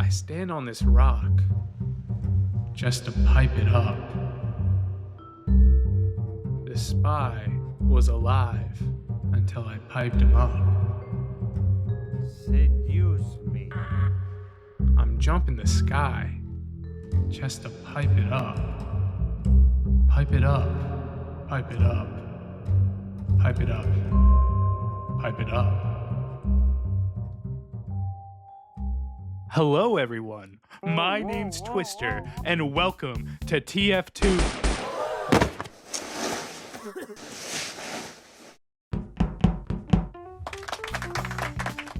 I stand on this rock just to pipe it up. The spy was alive until I piped him up. Seduce me. I'm jumping the sky just to pipe it up. Pipe it up, pipe it up, pipe it up, pipe it up. Hello everyone, my name's Twister, and welcome to TF2.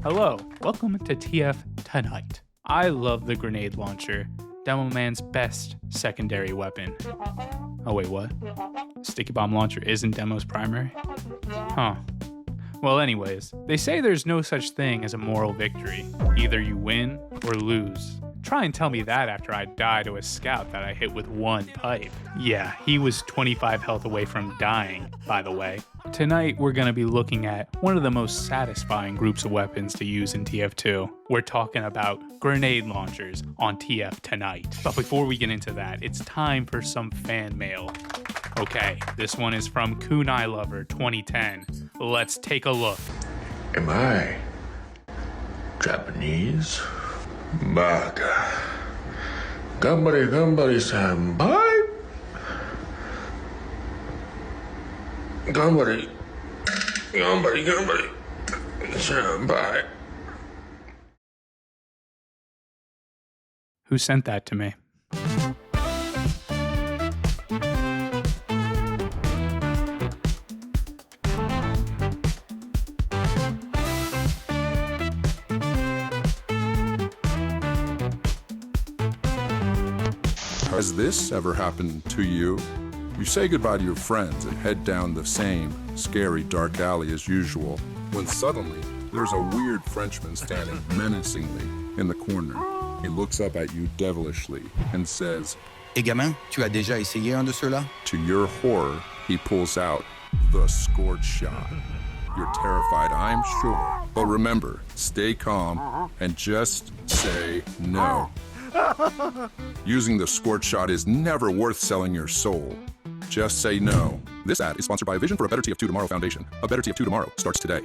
Hello, welcome to TF2Night. I love the grenade launcher, Demo Man's best secondary weapon. Oh wait, what? Sticky bomb launcher isn't Demo's primary? Huh. Well anyways, they say there's no such thing as a moral victory. Either you win or lose. Try and tell me that after I die to a scout that I hit with one pipe. Yeah, he was 25 health away from dying, by the way. Tonight, we're going to be looking at one of the most satisfying groups of weapons to use in TF2. We're talking about grenade launchers on TF2Night. But before we get into that, it's time for some fan mail. Okay, this one is from Kunai Lover 2010. Let's take a look. Am I Japanese? Baga. Gambari gambari senpai. Gambari. Gambari gambari senpai. Who sent that to me? Has this ever happened to you? You say goodbye to your friends and head down the same scary dark alley as usual, when suddenly there's a weird Frenchman standing menacingly in the corner. He looks up at you devilishly and says, "Et gamin, tu as déjà essayé un de ceux-là?" To your horror, he pulls out the scorch shot. You're terrified, I'm sure. But remember, stay calm and just say no. Using the scorch shot is never worth selling your soul. Just say no. This ad is sponsored by Vision for a Better TF2 Tomorrow Foundation. A Better TF2 Tomorrow starts today.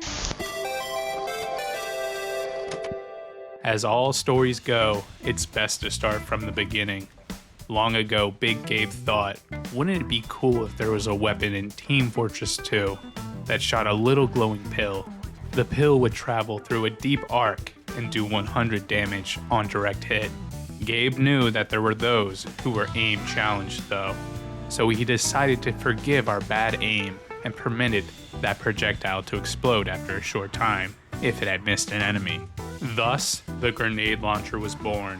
As all stories go, it's best to start from the beginning. Long ago, Big Gabe thought, wouldn't it be cool if there was a weapon in Team Fortress 2 that shot a little glowing pill? The pill would travel through a deep arc and do 100 damage on direct hit. Gabe knew that there were those who were aim challenged though, so he decided to forgive our bad aim and permitted that projectile to explode after a short time if it had missed an enemy. Thus, the grenade launcher was born.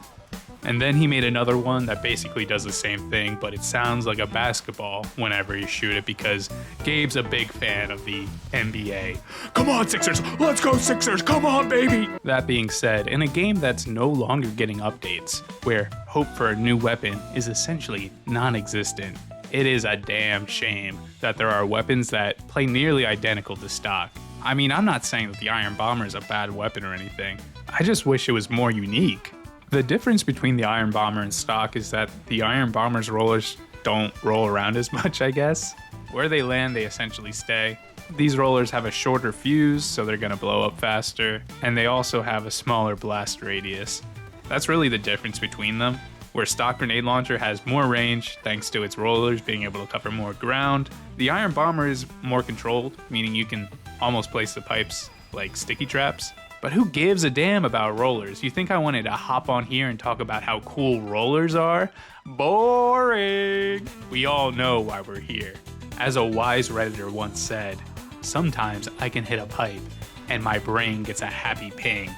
And then he made another one that basically does the same thing, but it sounds like a basketball whenever you shoot it because Gabe's a big fan of the NBA. Come on, Sixers! Let's go, Sixers! Come on, baby! That being said, in a game that's no longer getting updates, where hope for a new weapon is essentially non-existent, it is a damn shame that there are weapons that play nearly identical to stock. I mean, I'm not saying that the Iron Bomber is a bad weapon or anything. I just wish it was more unique. The difference between the Iron Bomber and stock is that the Iron Bomber's rollers don't roll around as much, I guess. Where they land, they essentially stay. These rollers have a shorter fuse, so they're gonna blow up faster, and they also have a smaller blast radius. That's really the difference between them, where stock grenade launcher has more range thanks to its rollers being able to cover more ground. The Iron Bomber is more controlled, meaning you can almost place the pipes like sticky traps. But who gives a damn about rollers? You think I wanted to hop on here and talk about how cool rollers are? Boring! We all know why we're here. As a wise Redditor once said, sometimes I can hit a pipe and my brain gets a happy ping.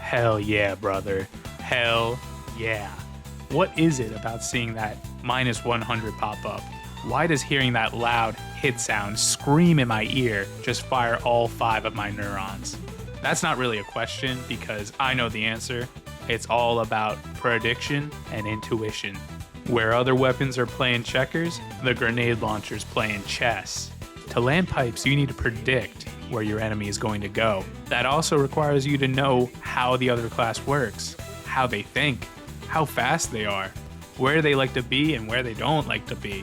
Hell yeah, brother. Hell yeah. What is it about seeing that -100 pop up? Why does hearing that loud hit sound scream in my ear just fire all 5 of my neurons? That's not really a question because I know the answer. It's all about prediction and intuition. Where other weapons are playing checkers, the grenade launcher's playing chess. To land pipes, you need to predict where your enemy is going to go. That also requires you to know how the other class works. how they think, how fast they are, where they like to be and where they don't like to be.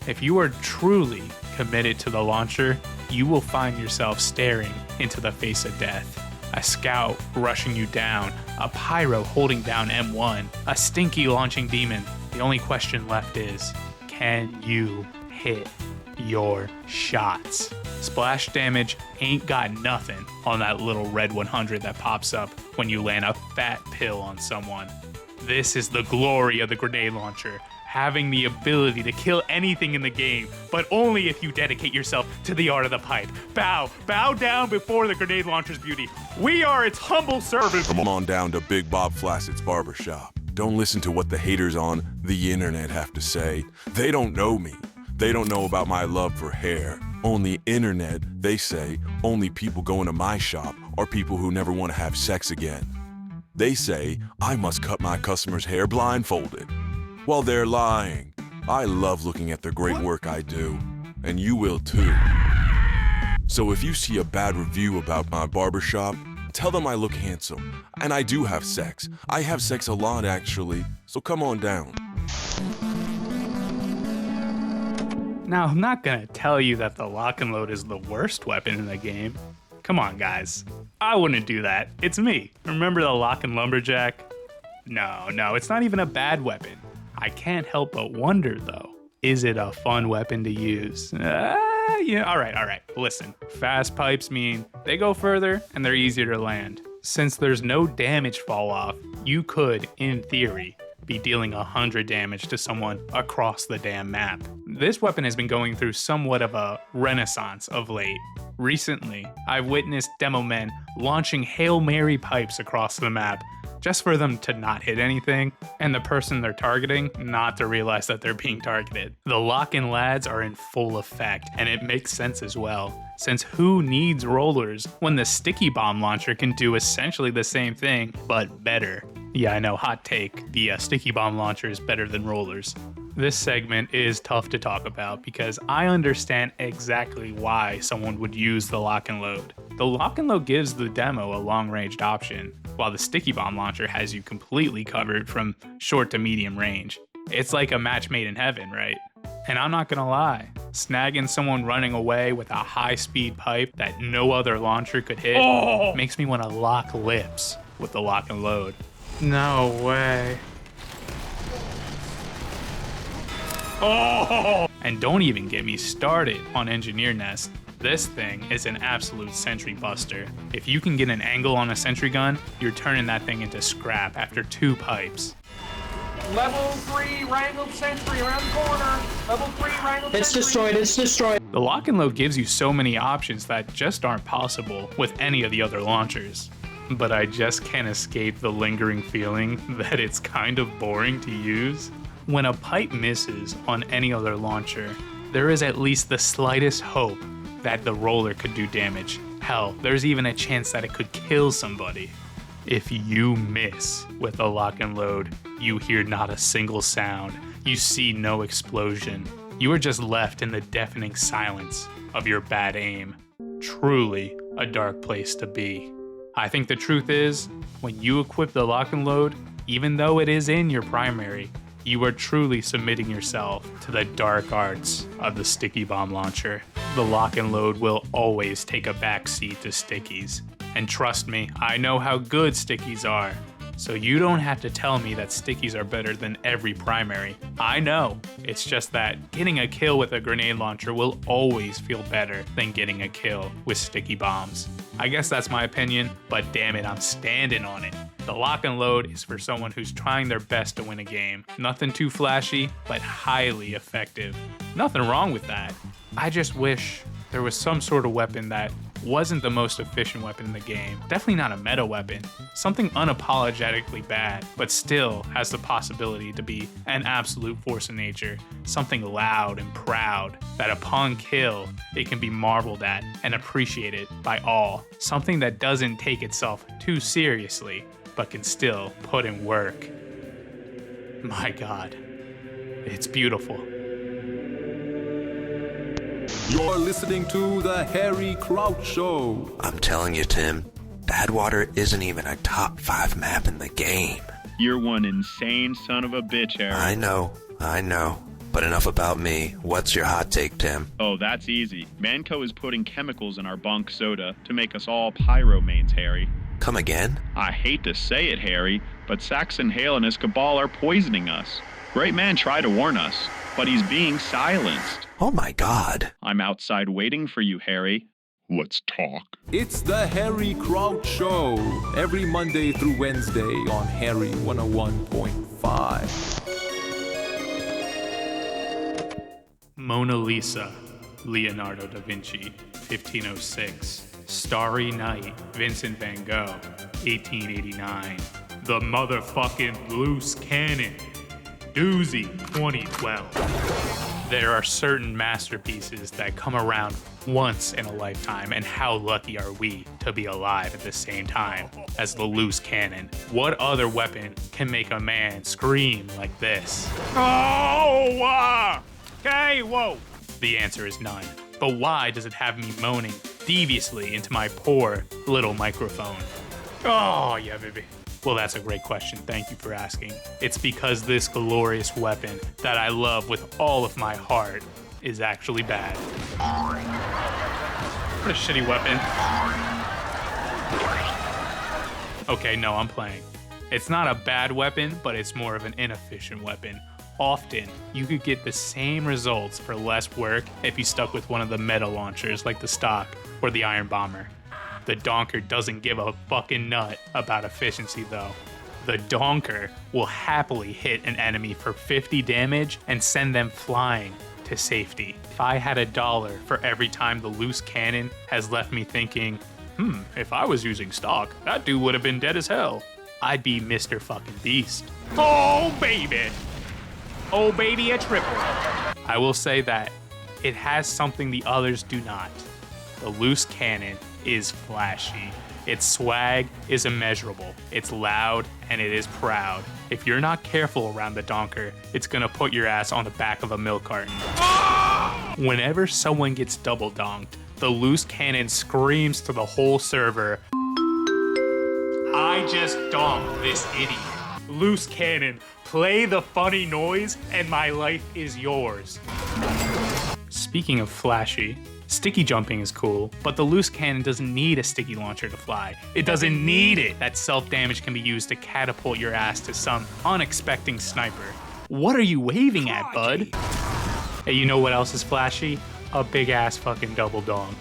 If you are truly committed to the launcher, you will find yourself staring into the face of death. A scout rushing you down, a pyro holding down M1, a stinky launching demon. The only question left is, can you hit your shots? Splash damage ain't got nothing on that little red 100 that pops up when you land a fat pill on someone. This is the glory of the grenade launcher, having the ability to kill anything in the game, but only if you dedicate yourself to the art of the pipe. Bow down before the grenade launcher's beauty. We are its humble servants. Come on down to Big Bob Flaccid's barbershop. Don't listen to what the haters on the internet have to say. They don't know me. They don't know about my love for hair. On the internet, they say only people going to my shop are people who never want to have sex again. They say I must cut my customers' hair blindfolded. Well, they're lying. I love looking at the great work I do, and you will too. So if you see a bad review about my barbershop, tell them I look handsome, and I do have sex. I have sex a lot, actually, so come on down. Now, I'm not gonna tell you that the lock and load is the worst weapon in the game. Come on, guys. I wouldn't do that. It's me. Remember the lock and lumberjack? No, it's not even a bad weapon. I can't help but wonder, though, is it a fun weapon to use? Yeah, all right. Listen, fast pipes mean they go further and they're easier to land. Since there's no damage fall off, you could, in theory, be dealing 100 damage to someone across the damn map. This weapon has been going through somewhat of a renaissance of late. Recently, I've witnessed demo men launching Hail Mary pipes across the map, just for them to not hit anything, and the person they're targeting not to realize that they're being targeted. The lock-in lads are in full effect, and it makes sense as well, since who needs rollers when the sticky bomb launcher can do essentially the same thing, but better? Yeah, I know, hot take, the sticky bomb launcher is better than rollers. This segment is tough to talk about because I understand exactly why someone would use the lock and load. The lock and load gives the demo a long-ranged option, while the sticky bomb launcher has you completely covered from short to medium range. It's like a match made in heaven, right? And I'm not gonna lie, snagging someone running away with a high-speed pipe that no other launcher could hit makes me want to lock lips with the lock and load. No way. And don't even get me started on Engineer Nest. This thing is an absolute sentry buster. If you can get an angle on a sentry gun, you're turning that thing into scrap after 2 pipes. Level 3 wrangled sentry around the corner. Level 3 wrangled It's sentry. destroyed. The lock and load gives you so many options that just aren't possible with any of the other launchers. But I just can't escape the lingering feeling that it's kind of boring to use. When a pipe misses on any other launcher, there is at least the slightest hope that the roller could do damage. Hell, there's even a chance that it could kill somebody. If you miss with a lock and load, you hear not a single sound. You see no explosion. You are just left in the deafening silence of your bad aim. Truly a dark place to be. I think the truth is, when you equip the lock and load, even though it is in your primary, you are truly submitting yourself to the dark arts of the sticky bomb launcher. The lock and load will always take a backseat to stickies. And trust me, I know how good stickies are. So you don't have to tell me that stickies are better than every primary. I know. It's just that getting a kill with a grenade launcher will always feel better than getting a kill with sticky bombs. I guess that's my opinion, but damn it, I'm standing on it. The lock and load is for someone who's trying their best to win a game. Nothing too flashy, but highly effective. Nothing wrong with that. I just wish there was some sort of weapon that wasn't the most efficient weapon in the game. Definitely not a meta weapon. Something unapologetically bad, but still has the possibility to be an absolute force of nature. Something loud and proud that upon kill, it can be marveled at and appreciated by all. Something that doesn't take itself too seriously, but can still put in work. My God, it's beautiful. You're listening to The Harry Crouch Show. I'm telling you, Tim, Badwater isn't even a top 5 map in the game. You're one insane son of a bitch, Harry. I know. But enough about me. What's your hot take, Tim? Oh, that's easy. Manco is putting chemicals in our bunk soda to make us all pyromanes, Harry. Come again? I hate to say it, Harry, but Saxon Hale and his cabal are poisoning us. Great Man tried to warn us, but he's being silenced. Oh my god. I'm outside waiting for you, Harry. Let's talk. It's the Harry Crouch Show, every Monday through Wednesday on Harry 101.5. Mona Lisa, Leonardo da Vinci, 1506. Starry Night, Vincent van Gogh, 1889. The motherfucking loose cannon, Doozy, 2012. There are certain masterpieces that come around once in a lifetime, and how lucky are we to be alive at the same time as the loose cannon? What other weapon can make a man scream like this? Oh, okay, whoa. The answer is none. But why does it have me moaning deviously into my poor little microphone? Oh, yeah, baby. Well, that's a great question. Thank you for asking. It's because this glorious weapon that I love with all of my heart is actually bad. What a shitty weapon. Okay, no, I'm playing. It's not a bad weapon, but it's more of an inefficient weapon. Often, you could get the same results for less work if you stuck with one of the meta launchers like the stock or the Iron Bomber. The Donker doesn't give a fucking nut about efficiency though. The Donker will happily hit an enemy for 50 damage and send them flying to safety. If I had $1 for every time the loose cannon has left me thinking, if I was using stock, that dude would have been dead as hell, I'd be Mr. fucking Beast. Oh baby! Oh baby, a triple. I will say that it has something the others do not. The loose cannon is flashy. Its swag is immeasurable. It's loud and it is proud. If you're not careful around the Donker, it's gonna put your ass on the back of a milk carton. Whenever someone gets double donked, the loose cannon screams to the whole server, I just donked this idiot. Loose cannon, play the funny noise and my life is yours. Speaking of flashy, sticky jumping is cool, but the loose cannon doesn't need a sticky launcher to fly. It doesn't need it. That self-damage can be used to catapult your ass to some unexpected sniper. What are you waving at, bud? Hey, you know what else is flashy? A big ass fucking double donk.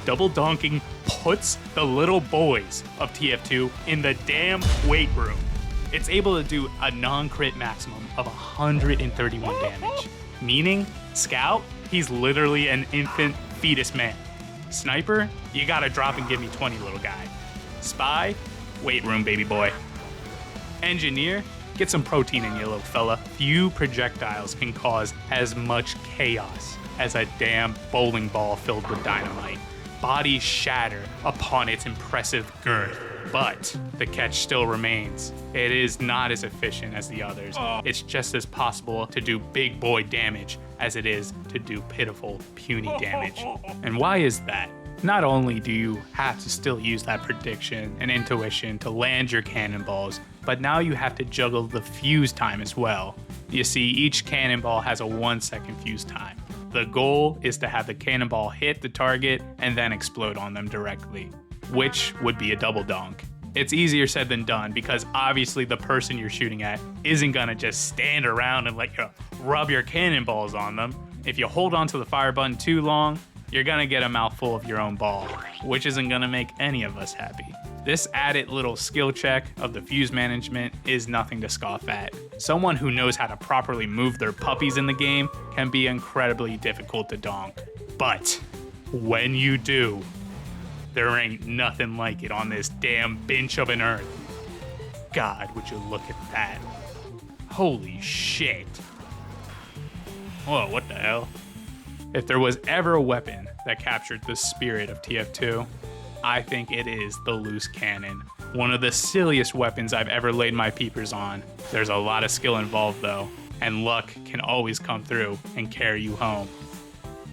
Double donking puts the little boys of TF2 in the damn weight room. It's able to do a non-crit maximum of 131 damage. Meaning, Scout, he's literally an infant fetus man. Sniper, you gotta drop and give me 20, little guy. Spy, weight room, baby boy. Engineer, get some protein in you, little fella. Few projectiles can cause as much chaos as a damn bowling ball filled with dynamite. Bodies shatter upon its impressive girth. But the catch still remains. It is not as efficient as the others. It's just as possible to do big boy damage as it is to do pitiful, puny damage. And why is that? Not only do you have to still use that prediction and intuition to land your cannonballs, but now you have to juggle the fuse time as well. You see, each cannonball has a 1-second fuse time. The goal is to have the cannonball hit the target and then explode on them directly, which would be a double donk. It's easier said than done because obviously the person you're shooting at isn't gonna just stand around and let you rub your cannonballs on them. If you hold onto the fire button too long, you're gonna get a mouthful of your own ball, which isn't gonna make any of us happy. This added little skill check of the fuse management is nothing to scoff at. Someone who knows how to properly move their puppies in the game can be incredibly difficult to donk. But when you do, there ain't nothing like it on this damn bench of an earth. God, would you look at that? Holy shit. Whoa, what the hell? If there was ever a weapon that captured the spirit of TF2, I think it is the loose cannon. One of the silliest weapons I've ever laid my peepers on. There's a lot of skill involved though, and luck can always come through and carry you home.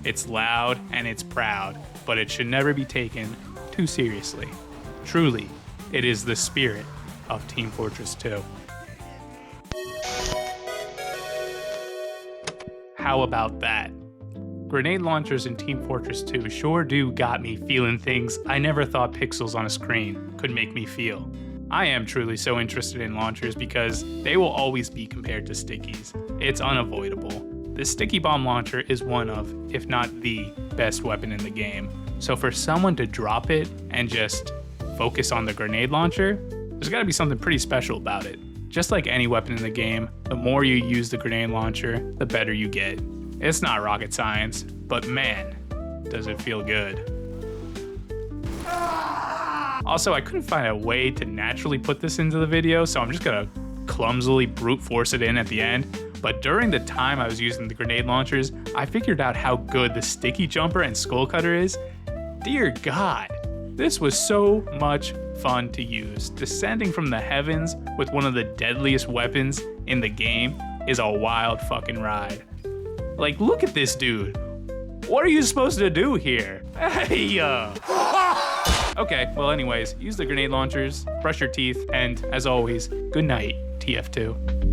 It's loud and it's proud, but it should never be taken too seriously. Truly, it is the spirit of Team Fortress 2. How about that? Grenade launchers in Team Fortress 2 sure do got me feeling things I never thought pixels on a screen could make me feel. I am truly so interested in launchers because they will always be compared to stickies. It's unavoidable. The sticky bomb launcher is one of, if not the, best weapon in the game. So for someone to drop it and just focus on the grenade launcher, there's gotta be something pretty special about it. Just like any weapon in the game, the more you use the grenade launcher, the better you get. It's not rocket science, but man, does it feel good. Also, I couldn't find a way to naturally put this into the video, so I'm just gonna clumsily brute force it in at the end. But during the time I was using the grenade launchers, I figured out how good the sticky jumper and skull cutter is. Dear God, this was so much fun to use. Descending from the heavens with one of the deadliest weapons in the game is a wild fucking ride. Like, look at this dude. What are you supposed to do here? Hey, Okay, well anyways, use the grenade launchers, brush your teeth, and as always, good night, TF2.